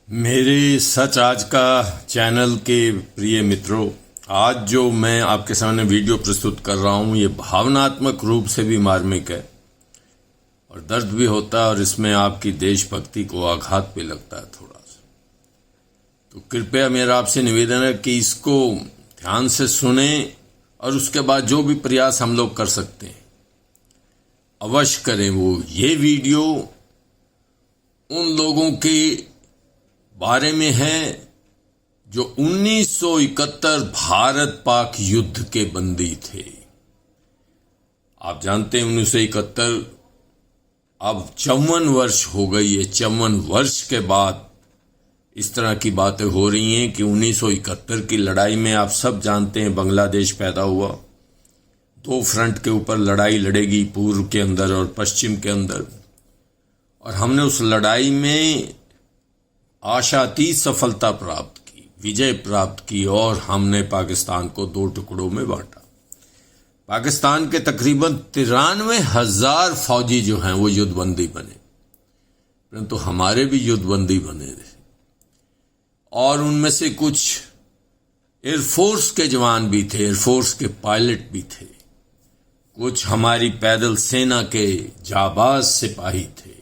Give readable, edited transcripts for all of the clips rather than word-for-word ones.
मेरे सच आज का चैनल के प्रिय मित्रों, आज जो मैं आपके सामने वीडियो प्रस्तुत कर रहा हूं ये भावनात्मक रूप से भी मार्मिक है और दर्द भी होता है और इसमें आपकी देशभक्ति को आघात भी लगता है थोड़ा सा। तो कृपया मेरा आपसे निवेदन है कि इसको ध्यान से सुने और उसके बाद जो भी प्रयास हम लोग कर सकते हैं अवश्य करें। वो ये वीडियो उन लोगों के बारे में है जो 1971 भारत पाक युद्ध के बंदी थे। आप जानते हैं 1971 अब 54 वर्ष हो गई है। 54 वर्ष के बाद इस तरह की बातें हो रही हैं कि 1971 की लड़ाई में आप सब जानते हैं बांग्लादेश पैदा हुआ। दो फ्रंट के ऊपर लड़ाई लड़ेगी, पूर्व के अंदर और पश्चिम के अंदर, और हमने उस लड़ाई में आशातीत सफलता प्राप्त की, विजय प्राप्त की और हमने पाकिस्तान को दो टुकड़ों में बांटा। पाकिस्तान के तकरीबन 93,000 फौजी जो हैं वो युद्धबंदी बने, परंतु हमारे भी युद्धबंदी बने रहे और उनमें से कुछ एयरफोर्स के जवान भी थे, एयरफोर्स के पायलट भी थे, कुछ हमारी पैदल सेना के जाबाज सिपाही थे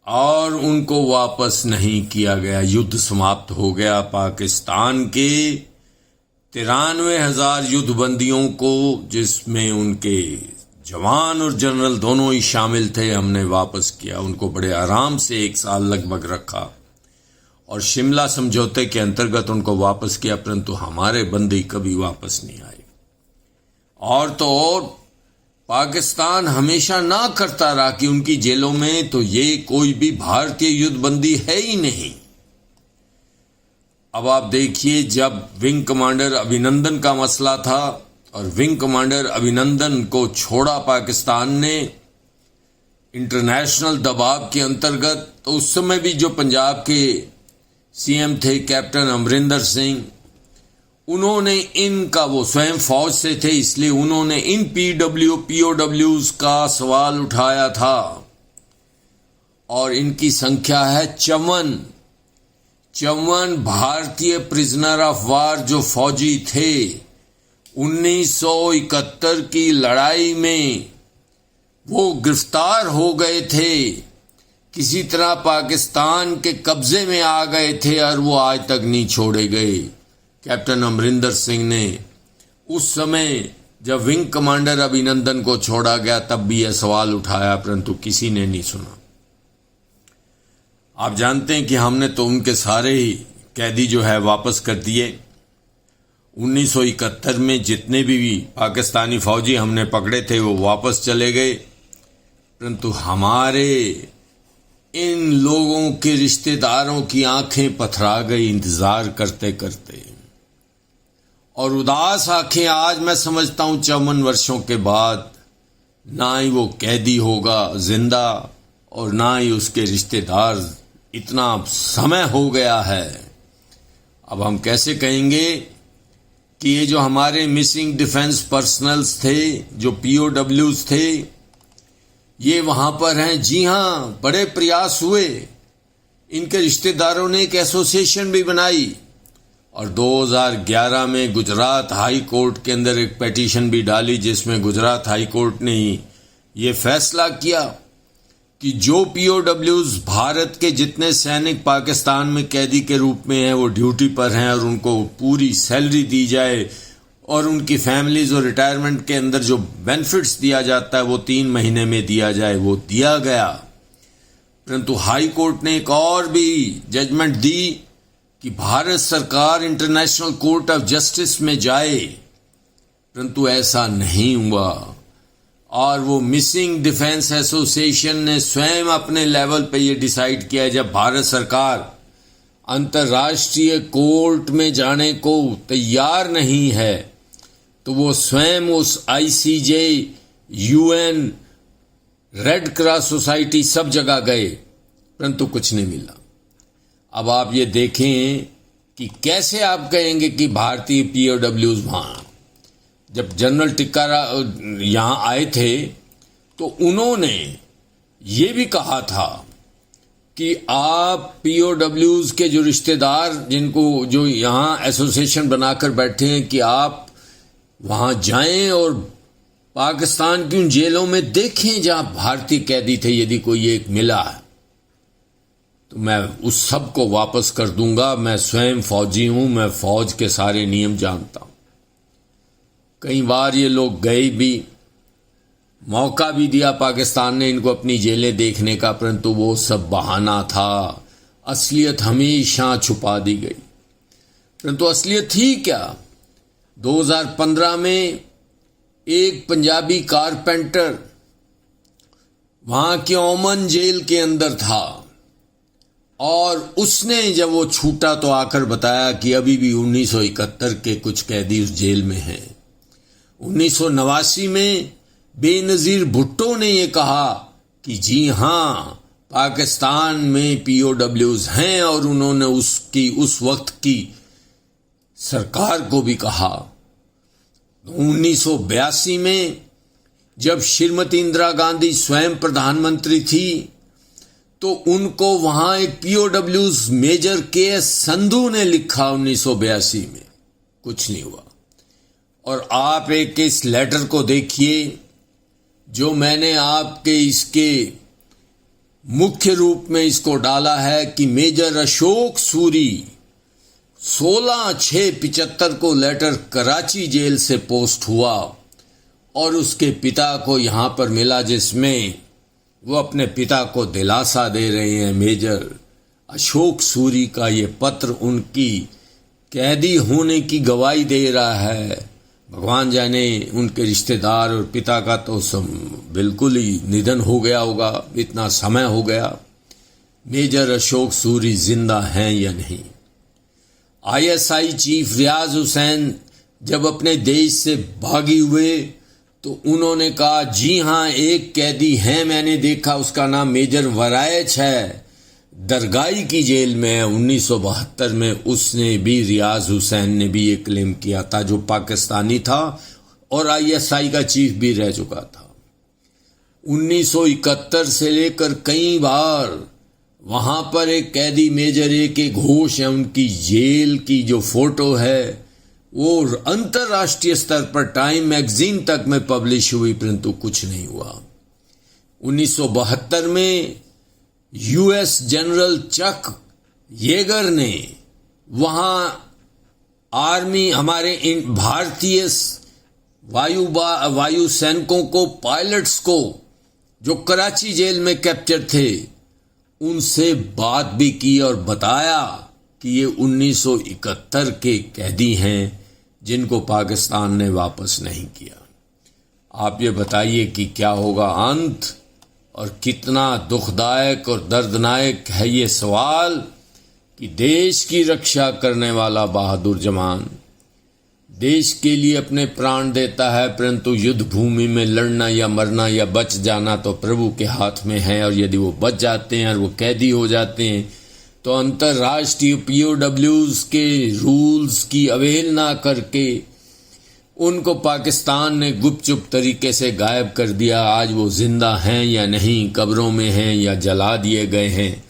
और उनको वापस नहीं किया गया। युद्ध समाप्त हो गया। पाकिस्तान के 93,000 युद्धबंदियों को, जिसमें उनके जवान और जनरल दोनों ही शामिल थे, हमने वापस किया। उनको बड़े आराम से 1 साल लगभग रखा और शिमला समझौते के अंतर्गत उनको वापस किया, परंतु हमारे बंदी कभी वापस नहीं आए। और तो और पाकिस्तान हमेशा ना करता रहा कि उनकी जेलों में तो ये कोई भी भारतीय युद्धबंदी है ही नहीं। अब आप देखिए, जब विंग कमांडर अभिनंदन का मसला था और विंग कमांडर अभिनंदन को छोड़ा पाकिस्तान ने इंटरनेशनल दबाव के अंतर्गत, तो उस समय भी जो पंजाब के सीएम थे कैप्टन अमरिंदर सिंह, उन्होंने इनका, वो स्वयं फौज से थे इसलिए उन्होंने इन पीओडब्ल्यूज का सवाल उठाया था और इनकी संख्या है 54 भारतीय प्रिजनर ऑफ वार जो फौजी थे 1971 की लड़ाई में, वो गिरफ्तार हो गए थे, किसी तरह पाकिस्तान के कब्जे में आ गए थे और वो आज तक नहीं छोड़े गए। कैप्टन अमरिंदर सिंह ने उस समय जब विंग कमांडर अभिनंदन को छोड़ा गया तब भी यह सवाल उठाया, परंतु किसी ने नहीं सुना। आप जानते हैं कि हमने तो उनके सारे ही कैदी जो है वापस कर दिए। 1971 में जितने भी पाकिस्तानी फौजी हमने पकड़े थे वो वापस चले गए, परंतु हमारे इन लोगों के रिश्तेदारों की आंखें पथरा गई इंतजार करते करते, और उदास आंखें आज मैं समझता हूं 54 वर्षों के बाद, ना ही वो कैदी होगा जिंदा और ना ही उसके रिश्तेदार। इतना समय हो गया है। अब हम कैसे कहेंगे कि ये जो हमारे मिसिंग डिफेंस पर्सनल्स थे, जो पीओडब्ल्यूज थे, ये वहां पर हैं? जी हां, बड़े प्रयास हुए। इनके रिश्तेदारों ने एक एसोसिएशन भी बनाई और 2011 में गुजरात हाई कोर्ट के अंदर एक पिटीशन भी डाली, जिसमें गुजरात हाई कोर्ट ने ये फैसला किया कि जो पीओडब्ल्यूज भारत के जितने सैनिक पाकिस्तान में कैदी के रूप में हैं वो ड्यूटी पर हैं और उनको पूरी सैलरी दी जाए और उनकी फैमिलीज और रिटायरमेंट के अंदर जो बेनिफिट्स दिया जाता है वो 3 महीने में दिया जाए। वो दिया गया, परंतु हाई कोर्ट ने एक और भी जजमेंट दी कि भारत सरकार इंटरनेशनल कोर्ट ऑफ जस्टिस में जाए, परंतु ऐसा नहीं हुआ। और वो मिसिंग डिफेंस एसोसिएशन ने स्वयं अपने लेवल पे ये डिसाइड किया, जब भारत सरकार अंतर्राष्ट्रीय कोर्ट में जाने को तैयार नहीं है तो वो स्वयं उस ICJ, UN, red cross society सब जगह गए, परंतु कुछ नहीं मिला। अब आप ये देखें कि कैसे आप कहेंगे कि भारतीय पीओडब्ल्यूज वहां, जब जनरल टिक्कारा यहां आए थे तो उन्होंने ये भी कहा था कि आप पीओडब्ल्यूज के जो रिश्तेदार जिनको जो यहाँ एसोसिएशन बनाकर बैठे हैं कि आप वहाँ जाएं और पाकिस्तान की उन जेलों में देखें जहाँ भारतीय कैदी थे। यदि कोई एक मिला है तो मैं उस सब को वापस कर दूंगा। मैं स्वयं फौजी हूं, मैं फौज के सारे नियम जानता हूं। कई बार ये लोग गए भी, मौका भी दिया पाकिस्तान ने इनको अपनी जेलें देखने का, परंतु वो सब बहाना था। असलियत हमेशा छुपा दी गई। परंतु असलियत थी क्या? 2015 में एक पंजाबी कारपेंटर वहां की ओमन जेल के अंदर था और उसने जब वो छूटा तो आकर बताया कि अभी भी 1971 के कुछ कैदी उस जेल में हैं। 1989 में बेनजीर भुट्टो ने ये कहा कि जी हां, पाकिस्तान में पीओडब्ल्यूज हैं और उन्होंने उस वक्त की सरकार को भी कहा। 1982 में जब श्रीमती इंदिरा गांधी स्वयं प्रधानमंत्री थी तो उनको वहां एक पीओडब्ल्यूज मेजर के.एस. संधू ने लिखा 1982 में, कुछ नहीं हुआ। और आप एक इस लेटर को देखिए जो मैंने आपके इसके मुख्य रूप में इसको डाला है कि मेजर अशोक सूरी 16/6/75 को लेटर कराची जेल से पोस्ट हुआ और उसके पिता को यहां पर मिला, जिसमें वो अपने पिता को दिलासा दे रहे हैं। मेजर अशोक सूरी का ये पत्र उनकी कैदी होने की गवाही दे रहा है। भगवान जाने उनके रिश्तेदार और पिता का तो बिल्कुल ही निधन हो गया होगा, इतना समय हो गया। मेजर अशोक सूरी जिंदा हैं या नहीं? आईएसआई चीफ रियाज हुसैन जब अपने देश से भागी हुए तो उन्होंने कहा जी हां, एक कैदी है, मैंने देखा, उसका नाम मेजर वरायच है, दरगाई की जेल में है। 1972 में उसने भी, रियाज हुसैन ने भी ये क्लेम किया था, जो पाकिस्तानी था और आईएसआई का चीफ भी रह चुका था। 1971 से लेकर कई बार वहां पर एक कैदी मेजर ए.के. घोष है, उनकी जेल की जो फोटो है वो अंतर्राष्ट्रीय स्तर पर टाइम मैगजीन तक में पब्लिश हुई, परंतु कुछ नहीं हुआ। 1972 में यूएस जनरल चक येगर ने वहां आर्मी, हमारे भारतीय वायु सैनिकों को, पायलट्स को जो कराची जेल में कैप्चर थे, उनसे बात भी की और बताया कि ये 1971 के कैदी हैं जिनको पाकिस्तान ने वापस नहीं किया। आप ये बताइए कि क्या होगा अंत, और कितना दुखदायक और दर्दनाक है ये सवाल कि देश की रक्षा करने वाला बहादुर जवान देश के लिए अपने प्राण देता है, परंतु युद्ध भूमि में लड़ना या मरना या बच जाना तो प्रभु के हाथ में है। और यदि वो बच जाते हैं और वो कैदी हो जाते हैं तो अंतर्राष्ट्रीय पीओडब्ल्यूज के रूल्स की अवहेलना करके उनको पाकिस्तान ने गुपचुप तरीके से गायब कर दिया। आज वो जिंदा हैं या नहीं, कब्रों में हैं या जला दिए गए हैं,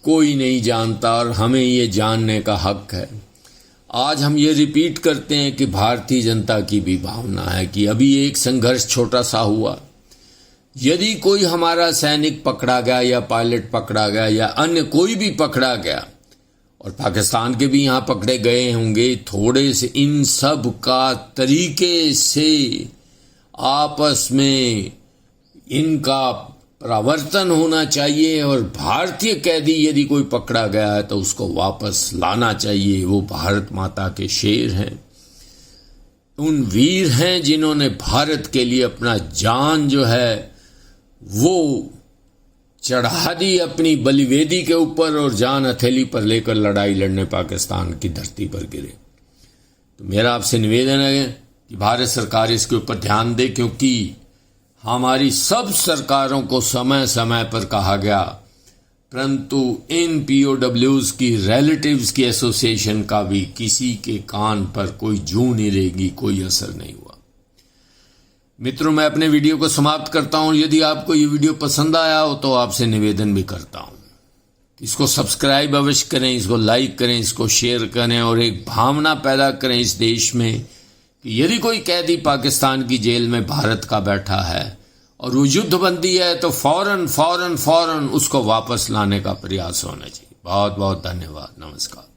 कोई नहीं जानता और हमें ये जानने का हक है। आज हम ये रिपीट करते हैं कि भारतीय जनता की भी भावना है कि अभी एक संघर्ष छोटा सा हुआ, यदि कोई हमारा सैनिक पकड़ा गया या पायलट पकड़ा गया या अन्य कोई भी पकड़ा गया, और पाकिस्तान के भी यहाँ पकड़े गए होंगे, थोड़े से इन सब का तरीके से आपस में इनका परावर्तन होना चाहिए और भारतीय कैदी यदि कोई पकड़ा गया है तो उसको वापस लाना चाहिए। वो भारत माता के शेर हैं, उन वीर हैं जिन्होंने भारत के लिए अपना जान जो है वो चढ़ा दी अपनी बलिवेदी के ऊपर और जान हथेली पर लेकर लड़ाई लड़ने पाकिस्तान की धरती पर गिरे। तो मेरा आपसे निवेदन है कि भारत सरकार इसके ऊपर ध्यान दे, क्योंकि हमारी सब सरकारों को समय समय पर कहा गया, परंतु इन पीओडब्ल्यूज की रिलेटिव्स की एसोसिएशन का भी किसी के कान पर कोई जू नहीं रहेगी, कोई असर नहीं हुआ। मित्रों, मैं अपने वीडियो को समाप्त करता हूं। यदि आपको ये वीडियो पसंद आया हो तो आपसे निवेदन भी करता हूं इसको सब्सक्राइब अवश्य करें, इसको लाइक करें, इसको शेयर करें और एक भावना पैदा करें इस देश में कि यदि कोई कैदी पाकिस्तान की जेल में भारत का बैठा है और वो युद्धबंदी है तो फौरन उसको वापस लाने का प्रयास होना चाहिए। बहुत बहुत धन्यवाद। नमस्कार।